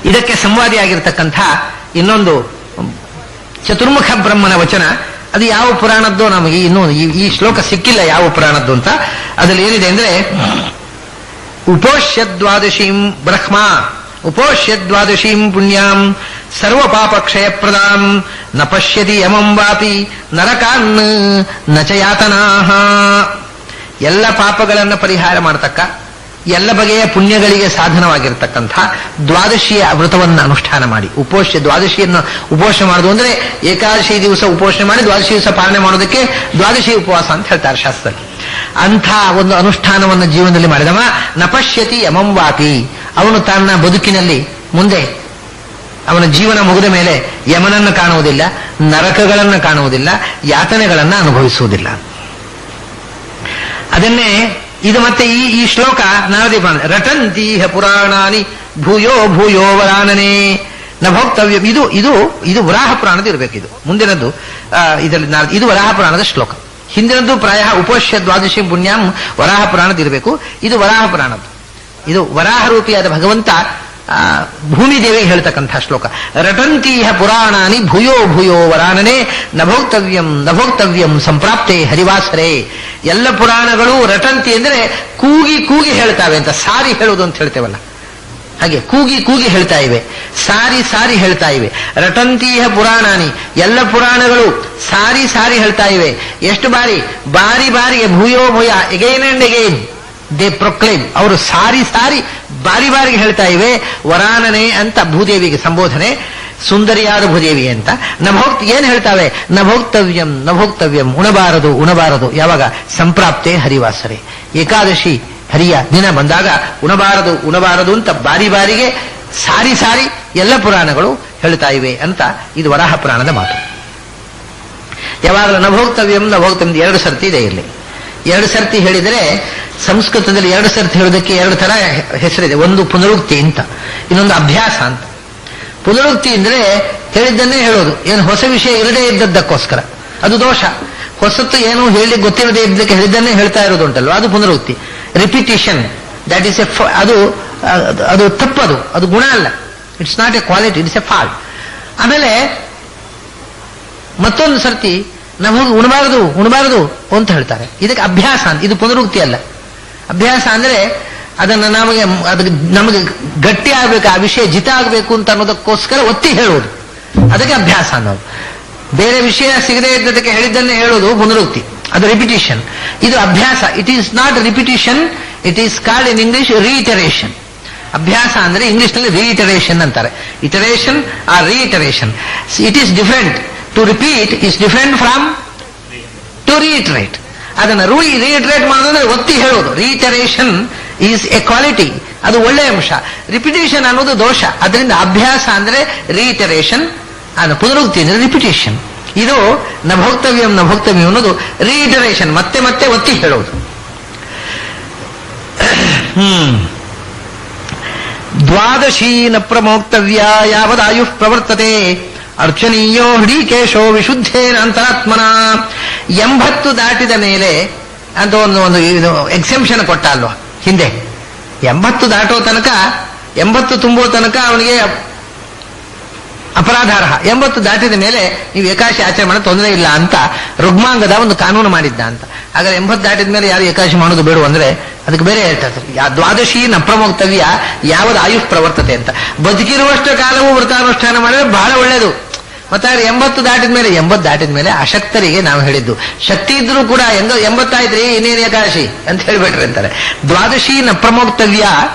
ಇದಕ್ಕೆ ಸಂವಾದಿಯಾಗಿರ್ತಕ್ಕಂಥ ಇನ್ನೊಂದು ಚತುರ್ಮುಖ ಬ್ರಹ್ಮನ ವಚನ. ಅದು ಯಾವ ಪುರಾಣದ್ದು ನಮಗೆ ಇನ್ನೂ ಈ ಶ್ಲೋಕ ಸಿಕ್ಕಿಲ್ಲ ಯಾವ ಪುರಾಣದ್ದು ಅಂತ. ಅದರಲ್ಲಿ ಏನಿದೆ ಅಂದ್ರೆ, ಉಪೋಷ್ಯ ದ್ವಾದಶೀಂ ಬ್ರಹ್ಮ ಉಪೋಷ್ಯ ದ್ವಾದಶೀಂ ಪುಣ್ಯಾಂ ಸರ್ವ ಪಾಪ ಕ್ಷಯಪ್ರದಾಂ ನ ಪಶ್ಯತಿ ಯಮಂ ವಾಪಿ ನರಕಾನ್ ನ ಚ ಯಾತನಾಃ. ಎಲ್ಲ ಪಾಪಗಳನ್ನು ಪರಿಹಾರ ಮಾಡತಕ್ಕ, ಎಲ್ಲ ಬಗೆಯ ಪುಣ್ಯಗಳಿಗೆ ಸಾಧನವಾಗಿರ್ತಕ್ಕಂಥ ದ್ವಾದಶಿಯ ವ್ರತವನ್ನು ಅನುಷ್ಠಾನ ಮಾಡಿ. ದ್ವಾದಶಿಯನ್ನು ಉಪೋಷಣೆ ಮಾಡೋದು ಅಂದ್ರೆ ಏಕಾದಶಿ ದಿವಸ ಉಪೋಷಣೆ ಮಾಡಿ ದ್ವಾದಶಿ ದಿವಸ ಪಾಲನೆ ಮಾಡೋದಕ್ಕೆ ದ್ವಾದಶಿ ಉಪವಾಸ ಅಂತ ಹೇಳ್ತಾರೆ ಶಾಸ್ತ್ರದಲ್ಲಿ. ಅಂಥ ಒಂದು ಅನುಷ್ಠಾನವನ್ನು ಜೀವನದಲ್ಲಿ ಮಾಡಿದವ ನ ಪಶ್ಯತಿ ಯಮಂ ವಾಪಿ, ಅವನು ತನ್ನ ಬದುಕಿನಲ್ಲಿ ಮುಂದೆ ಅವನ ಜೀವನ ಮುಗಿದ ಮೇಲೆ ಯಮನನ್ನು ಕಾಣುವುದಿಲ್ಲ, ನರಕಗಳನ್ನು ಕಾಣುವುದಿಲ್ಲ, ಯಾತನೆಗಳನ್ನು ಅನುಭವಿಸುವುದಿಲ್ಲ. ಅದನ್ನೇ ಇದು ಮತ್ತೆ ಈ ಶ್ಲೋಕ ನಾರದಿ ರಟಂತೀಹ ಪುರಾಣಾನಿ ಭೂಯೋ ಭೂಯೋ ವರಾನನೆ ನ ಭೋಕ್ತವ್ಯ. ಇದು ವರಾಹ ಪುರಾಣದ ಇರಬೇಕು. ಇದು ಮುಂದಿನದ್ದು ಇದರಲ್ಲಿ ಇದು ವರಾಹ ಪುರಾಣದ ಶ್ಲೋಕ. ಹಿಂದಿನದ್ದು ಪ್ರಾಯ ಉಪೋಷ್ಯ ದ್ವಾದಶಿ ಪುಣ್ಯಂ ವರಾಹ ಪುರಾಣದ ಇರಬೇಕು. ಇದು ವರಾಹ ಪುರಾಣದ್ದು. ಇದು ವರಾಹ ರೂಪಿಯಾದ ಭಗವಂತ ಭೂಮಿದೇವಿಗೆ ಹೇಳ್ತಕ್ಕಂಥ ಶ್ಲೋಕ. ರಟಂತೀಹ ಪುರಾಣಾನಿ ಭೂಯೋ ಭೂಯೋ ವರಾನನೆ ನಭೋಕ್ತವ್ಯಂ ನಭೋಕ್ತವ್ಯಂ ಸಂಪ್ರಾಪ್ತೆ ಹರಿವಾಸರೇ. ಎಲ್ಲ ಪುರಾಣಗಳು ರಟಂತಿ ಅಂದ್ರೆ ಕೂಗಿ ಕೂಗಿ ಹೇಳ್ತಾವೆ ಅಂತ, ಸಾರಿ ಹೇಳುವುದು ಅಂತ ಹೇಳ್ತೇವಲ್ಲ ಹಾಗೆ ಕೂಗಿ ಕೂಗಿ ಹೇಳ್ತಾ ಇವೆ, ಸಾರಿ ಸಾರಿ ಹೇಳ್ತಾ ಇವೆ. ರಟಂತೀಹ ಪುರಾಣಾನಿ, ಎಲ್ಲ ಪುರಾಣಗಳು ಸಾರಿ ಸಾರಿ ಹೇಳ್ತಾ ಇವೆ. ಎಷ್ಟು ಬಾರಿ? ಬಾರಿ ಬಾರಿಗೆ ಭೂಯೋ ಭೂಯ, again and again they proclaim. ಅವರು ಸಾರಿ ಸಾರಿ ಬಾರಿ ಬಾರಿಗೆ ಹೇಳ್ತಾ ಇವೆ. ವರಾನನೆ ಅಂತ ಭೂದೇವಿಗೆ ಸಂಬೋಧನೆ, ಸುಂದರಿಯಾದ ಭೂದೇವಿ ಅಂತ. ಏನ್ ಹೇಳ್ತಾವೆ? ನಭೋಕ್ತವ್ಯಂ ನಭೋಕ್ತವ್ಯಂ, ಉಣಬಾರದು ಉಣಬಾರದು. ಯಾವಾಗ? ಸಂಪ್ರಾಪ್ತೆ ಹರಿವಾಸರೆ, ಏಕಾದಶಿ ಹರಿಯ ದಿನ ಬಂದಾಗ ಉಣಬಾರದು ಉಣಬಾರದು ಅಂತ ಬಾರಿ ಬಾರಿಗೆ ಸಾರಿ ಸಾರಿ ಎಲ್ಲ ಪುರಾಣಗಳು ಹೇಳ್ತಾ ಇವೆ ಅಂತ. ಇದು ವರಾಹ ಪುರಾಣದ ಮಾತು. ಯಾವಾಗಲೂ ನಭೋಕ್ತವ್ಯಂ ನಭೋಕ್ತವ್ಯಂ 2 ಸರ್ತಿ ಇದೆ ಇಲ್ಲಿ. 2 ಸರ್ತಿ ಹೇಳಿದರೆ ಸಂಸ್ಕೃತದಲ್ಲಿ 2 ಸರ್ತಿ ಹೇಳೋದಕ್ಕೆ 2 ತರ ಹೆಸರಿದೆ. ಒಂದು ಪುನರುಕ್ತಿ ಅಂತ, ಇನ್ನೊಂದು ಅಭ್ಯಾಸ ಅಂತ. ಪುನರುಕ್ತಿ ಅಂದ್ರೆ ಹೇಳಿದ್ದನ್ನೇ ಹೇಳೋದು, ಏನು ಹೊಸ ವಿಷಯ ಇರದೇ ಇದ್ದದ್ದಕ್ಕೋಸ್ಕರ, ಅದು ದೋಷ. ಹೊಸತ್ತು ಏನು ಹೇಳಿ ಗೊತ್ತಿರದೇ ಇದ್ದಕ್ಕೆ ಹೇಳಿದ್ದನ್ನೇ ಹೇಳ್ತಾ ಇರೋದುಂಟಲ್ವ, ಅದು ಪುನರುಕ್ತಿ. ರಿಪಿಟೇಷನ್, ದಟ್ ಈಸ್ ಅದು ತಪ್ಪದು, ಅದು ಗುಣ ಅಲ್ಲ. It's not A quality, it's A fault. ಆಮೇಲೆ ಮತ್ತೊಂದು ಸರ್ತಿ ನಾವು ಉಣಬಾರದು ಉಣಬಾರದು ಅಂತ ಹೇಳ್ತಾರೆ. ಇದಕ್ಕೆ ಅಭ್ಯಾಸ ಅಂತ. ಇದು ಪುನರುಕ್ತಿ ಅಲ್ಲ. ಅಭ್ಯಾಸ ಅಂದ್ರೆ ಅದನ್ನು ನಮಗೆ ಗಟ್ಟಿ ಆಗ್ಬೇಕು, ಆ ವಿಷಯ ಜಿತ ಆಗಬೇಕು ಅಂತ ಅನ್ನೋದಕ್ಕೋಸ್ಕರ ಒತ್ತಿ ಹೇಳುವುದು, ಅದಕ್ಕೆ ಅಭ್ಯಾಸ ಅನ್ನೋದು. ಬೇರೆ ವಿಷಯ ಸಿಗದೇ ಇದ್ದದಕ್ಕೆ ಹೇಳಿದ್ದನ್ನೇ ಹೇಳೋದು ಪುನರುಕ್ತಿ, ಅದು ರಿಪಿಟೇಷನ್. ಇದು ಅಭ್ಯಾಸ. It is not repetition, it is called in English reiteration. ಅಭ್ಯಾಸ ಅಂದ್ರೆ ಇಂಗ್ಲಿಷ್ ನಲ್ಲಿ ರೀಇಟರೇಷನ್ ಅಂತಾರೆ. Iteration or reiteration. It is different. To repeat is different from to reiterate. ಅದನ್ನು ರೀಇಟರೇಟ್ ಮಾಡೋದಂದ್ರೆ ಒತ್ತಿ ಹೇಳೋದು. ರೀಇಟರೇಷನ್ ಈಸ್ ಎ ಕ್ವಾಲಿಟಿ, ಅದು ಒಳ್ಳೆಯ ಅಂಶ. ರಿಪಿಟೇಷನ್ ಅನ್ನೋದು ದೋಷ. ಅದರಿಂದ ಅಭ್ಯಾಸ ಅಂದ್ರೆ ರೀಇಟರೇಷನ್, ಪುನರುಕ್ತಿ ಅಂದ್ರೆ ರಿಪಿಟೇಷನ್. ಇದು ನಭೋಕ್ತವ್ಯಂ ನಭೋಕ್ತವ್ಯಂ ಅನ್ನೋದು ರೀಇಟರೇಷನ್, ಮತ್ತೆ ಮತ್ತೆ ಒತ್ತಿ ಹೇಳೋದು. ದ್ವಾದಶೀ ನ ಪ್ರಮೋಕ್ತವ್ಯ ಯಾವದಾಯು ಪ್ರವರ್ತತೆ ಅರ್ಚನೀಯೋ ಹೃಡೀಕೇಶೋ ವಿಶುದ್ಧೇನ ಅಂತರಾತ್ಮನ. 80 ದಾಟಿದ ಮೇಲೆ ಅಂತ ಒಂದು ಎಕ್ಸೆಂಪ್ಷನ್ ಕೊಟ್ಟ ಅಲ್ವಾ ಹಿಂದೆ. 80 ದಾಟೋ ತನಕ, 80 ತುಂಬೋ ತನಕ ಅವನಿಗೆ ಅಪರಾಧಾರ್ಹ. 80 ದಾಟಿದ ಮೇಲೆ ನೀವು ಏಕಾಶಿ ಆಚರಣೆ ಮಾಡೋ ತೊಂದರೆ ಇಲ್ಲ ಅಂತ ರುಗ್ಮಾಂಗದ ಒಂದು ಕಾನೂನು ಮಾಡಿದ್ದ ಅಂತ. ಹಾಗಾದ್ರೆ 80 ದಾಟಿದ ಮೇಲೆ ಯಾರು ಏಕಾಶಿ ಮಾಡೋದು ಬೇಡ ಅಂದ್ರೆ ಅದಕ್ಕೆ ಬೇರೆ ಹೇಳ್ತಾರೆ. ದ್ವಾದಶಿ ನ ಪ್ರಮೋಕ್ತವ್ಯ ಯಾವುದು ಆಯುಷ್ ಪ್ರವರ್ತತೆ ಅಂತ. ಬದುಕಿರುವಷ್ಟು ಕಾಲವೂ ವ್ರತಾನುಷ್ಠಾನ ಮಾಡಿದ್ರೆ ಬಹಳ ಒಳ್ಳೆಯದು. ಮತ್ತೆ 80 ದಾಟಿದ ಮೇಲೆ ಅಶಕ್ತರಿಗೆ ನಾವು ಹೇಳಿದ್ದು, ಶಕ್ತಿ ಇದ್ರೂ ಕೂಡ 80 ಆಯ್ತ್ರಿ ಇನ್ನೇನು ಏಕಾದಶಿ ಅಂತ ಹೇಳ್ಬಿಟ್ರಿ ಅಂತಾರೆ. ದ್ವಾದಶಿ ನ ಪ್ರಮೋಕ್ತವ್ಯ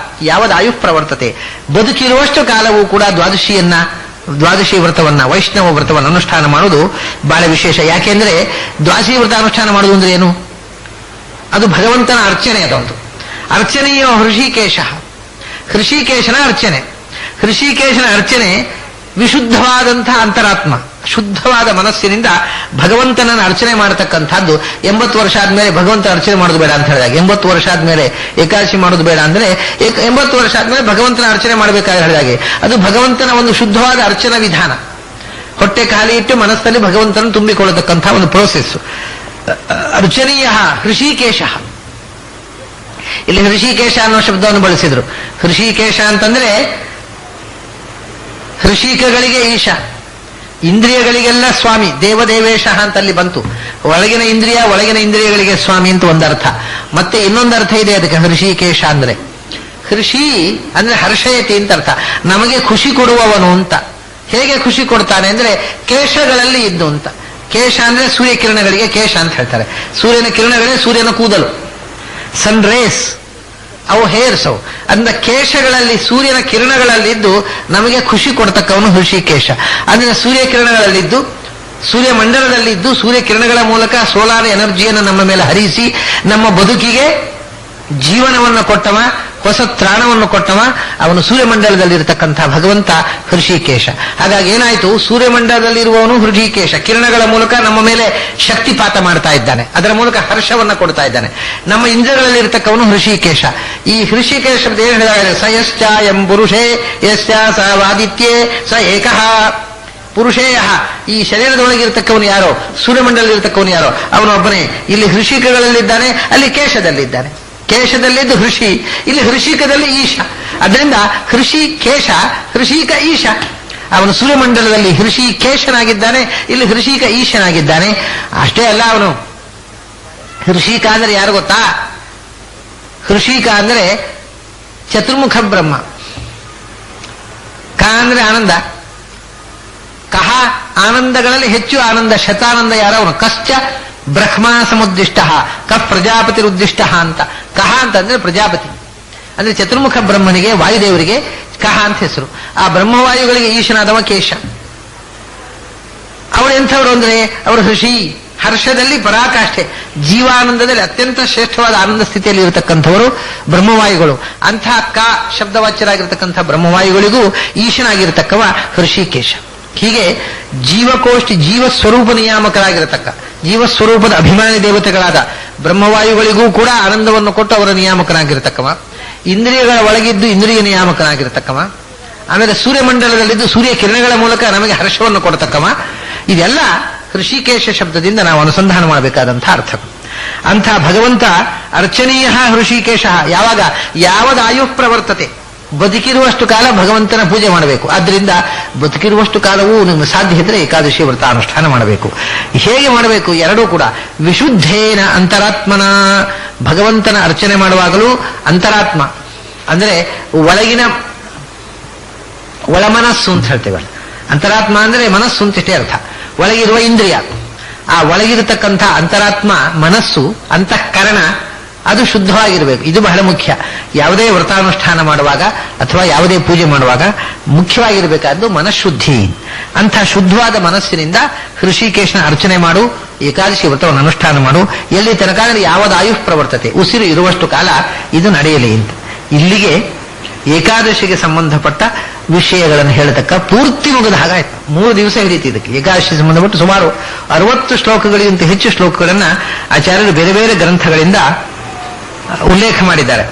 ಯಾವುದು ಆಯುಷ್ ಪ್ರವರ್ತತೆ. ಬದುಕಿರುವಷ್ಟು ಕಾಲವೂ ಕೂಡ ದ್ವಾದಶಿ ವ್ರತವನ್ನ, ವೈಷ್ಣವ ವ್ರತವನ್ನು ಅನುಷ್ಠಾನ ಮಾಡೋದು ಬಹಳ ವಿಶೇಷ. ಯಾಕೆಂದ್ರೆ ದ್ವಾದಶಿ ವ್ರತ ಅನುಷ್ಠಾನ ಮಾಡೋದು ಅಂದ್ರೆ ಏನು? ಅದು ಭಗವಂತನ ಅರ್ಚನೆ. ಅದೊಂದು ಅರ್ಚನೆಯೋ ಹೃಷಿಕೇಶನ ಅರ್ಚನೆ. ಹೃಷಿಕೇಶನ ಅರ್ಚನೆ ವಿಶುದ್ಧವಾದಂತಹ ಅಂತರಾತ್ಮ, ಶುದ್ಧವಾದ ಮನಸ್ಸಿನಿಂದ ಭಗವಂತನನ್ನು ಅರ್ಚನೆ ಮಾಡತಕ್ಕಂಥದ್ದು. 80 ವರ್ಷ ಆದ್ಮೇಲೆ ಭಗವಂತನ ಅರ್ಚನೆ ಮಾಡೋದು ಬೇಡ ಅಂತ ಹೇಳಿದಾಗ, 80 ವರ್ಷ ಆದ್ಮೇಲೆ ಏಕಾದಶಿ ಮಾಡೋದು ಬೇಡ ಅಂದ್ರೆ 80 ವರ್ಷ ಆದ್ಮೇಲೆ ಭಗವಂತನ ಅರ್ಚನೆ ಮಾಡಬೇಕಾದ್ರೆ ಹೇಳಿದಾಗೆ ಅದು ಭಗವಂತನ ಒಂದು ಶುದ್ಧವಾದ ಅರ್ಚನಾ ವಿಧಾನ. ಹೊಟ್ಟೆ ಖಾಲಿ ಇಟ್ಟು ಮನಸ್ಸಲ್ಲಿ ಭಗವಂತನ ತುಂಬಿಕೊಳ್ಳತಕ್ಕಂಥ ಒಂದು ಪ್ರೋಸೆಸ್. ಅರ್ಚನೀಯ ಹೃಷಿಕೇಶ. ಇಲ್ಲಿ ಹೃಷಿಕೇಶ ಅನ್ನೋ ಶಬ್ದವನ್ನು ಬಳಸಿದ್ರು. ಹೃಷಿಕೇಶ ಅಂತಂದ್ರೆ ಹೃಷಿಕಗಳಿಗೆ ಈಶ, ಇಂದ್ರಿಯಗಳಿಗೆಲ್ಲ ಸ್ವಾಮಿ, ದೇವದೇವೇಶ ಅಂತ ಅಲ್ಲಿ ಬಂತು. ಒಳಗಿನ ಇಂದ್ರಿಯಗಳಿಗೆ ಸ್ವಾಮಿ ಅಂತ ಒಂದರ್ಥ. ಮತ್ತೆ ಇನ್ನೊಂದು ಅರ್ಥ ಇದೆ ಅದಕ್ಕೆ, ಹೃಷಿಕೇಶ ಅಂದ್ರೆ. ಹೃಷಿ ಅಂದ್ರೆ ಹರ್ಷಯತಿ ಅಂತ ಅರ್ಥ, ನಮಗೆ ಖುಷಿ ಕೊಡುವವನು ಅಂತ. ಹೇಗೆ ಖುಷಿ ಕೊಡ್ತಾನೆ ಅಂದ್ರೆ ಕೇಶಗಳಲ್ಲಿ ಇದ್ದು ಅಂತ. ಕೇಶ ಅಂದ್ರೆ ಸೂರ್ಯ ಕಿರಣಗಳಿಗೆ ಕೇಶ ಅಂತ ಹೇಳ್ತಾರೆ. ಸೂರ್ಯನ ಕಿರಣಗಳೇ ಸೂರ್ಯನ ಕೂದಲು, ಸನ್ ರೇಸ್, ಅವು ಹೇರ್ಸ್ ಅವು. ಅಂದ ಕೇಶಗಳಲ್ಲಿ ಸೂರ್ಯನ ಕಿರಣಗಳಲ್ಲಿದ್ದು ನಮಗೆ ಖುಷಿ ಕೊಡ್ತಕ್ಕವನು ಹೃಷಿಕೇಶ. ಅಂದ್ರೆ ಸೂರ್ಯ ಕಿರಣಗಳಲ್ಲಿದ್ದು, ಸೂರ್ಯ ಮಂಡಲದಲ್ಲಿದ್ದು, ಸೂರ್ಯ ಕಿರಣಗಳ ಮೂಲಕ ಸೋಲಾರ್ ಎನರ್ಜಿಯನ್ನು ನಮ್ಮ ಮೇಲೆ ಹರಿಸಿ ನಮ್ಮ ಬದುಕಿಗೆ ಜೀವನವನ್ನು ಕೊಟ್ಟವ, ಹೊಸ ತ್ರಾಣವನ್ನು ಕೊಟ್ಟವ ಅವನು ಸೂರ್ಯಮಂಡಲದಲ್ಲಿರತಕ್ಕಂಥ ಭಗವಂತ ಹೃಷಿಕೇಶ. ಹಾಗಾಗಿ ಏನಾಯಿತು, ಸೂರ್ಯಮಂಡಲದಲ್ಲಿರುವವನು ಹೃಷಿಕೇಶ, ಕಿರಣಗಳ ಮೂಲಕ ನಮ್ಮ ಮೇಲೆ ಶಕ್ತಿಪಾತ ಮಾಡ್ತಾ ಇದ್ದಾನೆ, ಅದರ ಮೂಲಕ ಹರ್ಷವನ್ನು ಕೊಡ್ತಾ ಇದ್ದಾನೆ. ನಮ್ಮ ಇಂದ್ರಿಯಗಳಲ್ಲಿರ್ತಕ್ಕವನು ಹೃಷಿಕೇಶ. ಈ ಹೃಷಿಕೇಶ ಏನು ಹೇಳಿದಾಗ, ಸ ಯಶ್ಚ ಎಂ ಪುರುಷೇ ಯಶ್ಚ ಸ ವಾದಿತ್ಯೇ ಸ ಏಕಃ ಪುರುಷೇಯ. ಈ ಶರೀರದೊಳಗಿರ್ತಕ್ಕವನು ಯಾರೋ, ಸೂರ್ಯಮಂಡಲದಲ್ಲಿರ್ತಕ್ಕವನು ಯಾರೋ ಅವನೊಬ್ಬನೇ. ಇಲ್ಲಿ ಹೃಷಿಕಗಳಲ್ಲಿದ್ದಾನೆ, ಅಲ್ಲಿ ಕೇಶದಲ್ಲಿದ್ದಾನೆ. ಕೇಶದಲ್ಲಿದ್ದು ಹೃಷಿ, ಇಲ್ಲಿ ಹೃಷಿಕದಲ್ಲಿ ಈಶ. ಅದರಿಂದ ಹೃಷಿಕೇಶ, ಹೃಷಿಕ ಈಶ. ಅವನು ಸೂರ್ಯಮಂಡಲದಲ್ಲಿ ಹೃಷಿಕೇಶನಾಗಿದ್ದಾನೆ, ಇಲ್ಲಿ ಹೃಷಿಕ ಈಶನಾಗಿದ್ದಾನೆ. ಅಷ್ಟೇ ಅಲ್ಲ, ಅವನು ಹೃಷಿಕ ಅಂದ್ರೆ ಯಾರು ಗೊತ್ತಾ? ಹೃಷಿಕ ಅಂದ್ರೆ ಚತುರ್ಮುಖ ಬ್ರಹ್ಮ. ಕ ಅಂದ್ರೆ ಆನಂದ, ಕಹ ಆನಂದಗಳಲ್ಲಿ ಹೆಚ್ಚು ಆನಂದ, ಶತಾನಂದ ಯಾರವನು? ಕಶ್ಚ ಬ್ರಹ್ಮ ಸಮುದ್ದಿಷ್ಟ ಕ ಪ್ರಜಾಪತಿರುದ್ದಿಷ್ಟ ಅಂತ. ಕಹ ಅಂತಂದ್ರೆ ಪ್ರಜಾಪತಿ, ಅಂದ್ರೆ ಚತುರ್ಮುಖ ಬ್ರಹ್ಮನಿಗೆ, ವಾಯುದೇವರಿಗೆ ಕಹ ಅಂತ ಹೆಸರು. ಆ ಬ್ರಹ್ಮವಾಯುಗಳಿಗೆ ಈಶನಾದವ ಕೇಶ. ಅವರು ಎಂಥವ್ರು ಅಂದ್ರೆ ಅವರು ಹೃಷಿ, ಹರ್ಷದಲ್ಲಿ ಪರಾಕಾಷ್ಠೆ, ಜೀವಾನಂದದಲ್ಲಿ ಅತ್ಯಂತ ಶ್ರೇಷ್ಠವಾದ ಆನಂದ ಸ್ಥಿತಿಯಲ್ಲಿ ಇರತಕ್ಕಂಥವರು ಬ್ರಹ್ಮವಾಯುಗಳು. ಅಂಥ ಕ ಶಬ್ದವಾಚ್ಯರಾಗಿರ್ತಕ್ಕಂಥ ಬ್ರಹ್ಮವಾಯುಗಳಿಗೂ ಈಶನಾಗಿರ್ತಕ್ಕವ ಹೃಷಿಕೇಶ. ಹೀಗೆ ಜೀವಕೋಷ್ಠಿ, ಜೀವಸ್ವರೂಪ ನಿಯಾಮಕರಾಗಿರತಕ್ಕ, ಜೀವಸ್ವರೂಪದ ಅಭಿಮಾನಿ ದೇವತೆಗಳಾದ ಬ್ರಹ್ಮವಾಯುಗಳಿಗೂ ಕೂಡ ಆನಂದವನ್ನು ಕೊಟ್ಟು ಅವರ ನಿಯಾಮಕನಾಗಿರತಕ್ಕವ, ಇಂದ್ರಿಯಗಳ ಒಳಗಿದ್ದು ಇಂದ್ರಿಯ ನಿಯಾಮಕನಾಗಿರತಕ್ಕವ, ಆಮೇಲೆ ಸೂರ್ಯಮಂಡಲದಲ್ಲಿದ್ದು ಸೂರ್ಯ ಕಿರಣಗಳ ಮೂಲಕ ನಮಗೆ ಹರ್ಷವನ್ನು ಕೊಡತಕ್ಕವ. ಇದೆಲ್ಲ ಹೃಷಿಕೇಶ ಶಬ್ದದಿಂದ ನಾವು ಅನುಸಂಧಾನ ಮಾಡಬೇಕಾದಂಥ ಅರ್ಥ. ಅಂಥ ಭಗವಂತ ಅರ್ಚನೀಯ ಹೃಷಿಕೇಶ. ಯಾವಾಗ? ಯಾವದಾಯು ಪ್ರವರ್ತತೆ, ಬದುಕಿರುವಷ್ಟು ಕಾಲ ಭಗವಂತನ ಪೂಜೆ ಮಾಡಬೇಕು. ಆದ್ರಿಂದ ಬದುಕಿರುವಷ್ಟು ಕಾಲವೂ ನಿಮಗೆ ಸಾಧ್ಯ ಇದ್ರೆ ಏಕಾದಶಿ ವ್ರತ ಅನುಷ್ಠಾನ ಮಾಡಬೇಕು. ಹೇಗೆ ಮಾಡಬೇಕು? ಎರಡೂ ಕೂಡ ವಿಶುದ್ಧೇನ ಅಂತರಾತ್ಮನ. ಭಗವಂತನ ಅರ್ಚನೆ ಮಾಡುವಾಗಲೂ ಅಂತರಾತ್ಮ ಅಂದ್ರೆ ಒಳಮನಸ್ಸು ಅಂತ ಹೇಳ್ತೇವಲ್ಲ. ಅಂತರಾತ್ಮ ಅಂದ್ರೆ ಮನಸ್ಸು ಅಂತಿಷ್ಟೇ ಅರ್ಥ. ಒಳಗಿರುವ ಇಂದ್ರಿಯ, ಆ ಒಳಗಿರತಕ್ಕಂಥ ಅಂತರಾತ್ಮ, ಮನಸ್ಸು, ಅಂತಃಕರಣ ಅದು ಶುದ್ಧವಾಗಿರಬೇಕು. ಇದು ಬಹಳ ಮುಖ್ಯ. ಯಾವುದೇ ವ್ರತಾನುಷ್ಠಾನ ಮಾಡುವಾಗ ಅಥವಾ ಯಾವುದೇ ಪೂಜೆ ಮಾಡುವಾಗ ಮುಖ್ಯವಾಗಿರಬೇಕಾದ್ದು ಮನಃಶುದ್ಧಿ. ಅಂಥ ಶುದ್ಧವಾದ ಮನಸ್ಸಿನಿಂದ ಹೃಷಿಕೇಶನ ಅರ್ಚನೆ ಮಾಡು, ಏಕಾದಶಿ ವ್ರತವನ್ನು ಅನುಷ್ಠಾನ ಮಾಡು. ಎಲ್ಲಿ ತನಕ ಅಂದರೆ ಯಾವದಾಯು ಪ್ರವರ್ತತೆ, ಉಸಿರು ಇರುವಷ್ಟು ಕಾಲ ಇದು ನಡೆಯಲಿ ಅಂತ. ಇಲ್ಲಿಗೆ ಏಕಾದಶಿಗೆ ಸಂಬಂಧಪಟ್ಟ ವಿಷಯಗಳನ್ನು ಹೇಳತಕ್ಕ ಪೂರ್ತಿ ಮುಗಿದ ಹಾಗಾಯ್ತು. 3 ದಿವಸ ಹಿಡಿತು ಇದಕ್ಕೆ. ಏಕಾದಶಿ ಸಂಬಂಧಪಟ್ಟು ಸುಮಾರು 60 ಶ್ಲೋಕಗಳಿಗಿಂತ ಹೆಚ್ಚು ಶ್ಲೋಕಗಳನ್ನು ಆಚಾರ್ಯರು ಬೇರೆ ಬೇರೆ ಗ್ರಂಥಗಳಿಂದ ಉಲ್ಲೇಖ ಮಾಡಿದ್ದಾರೆ.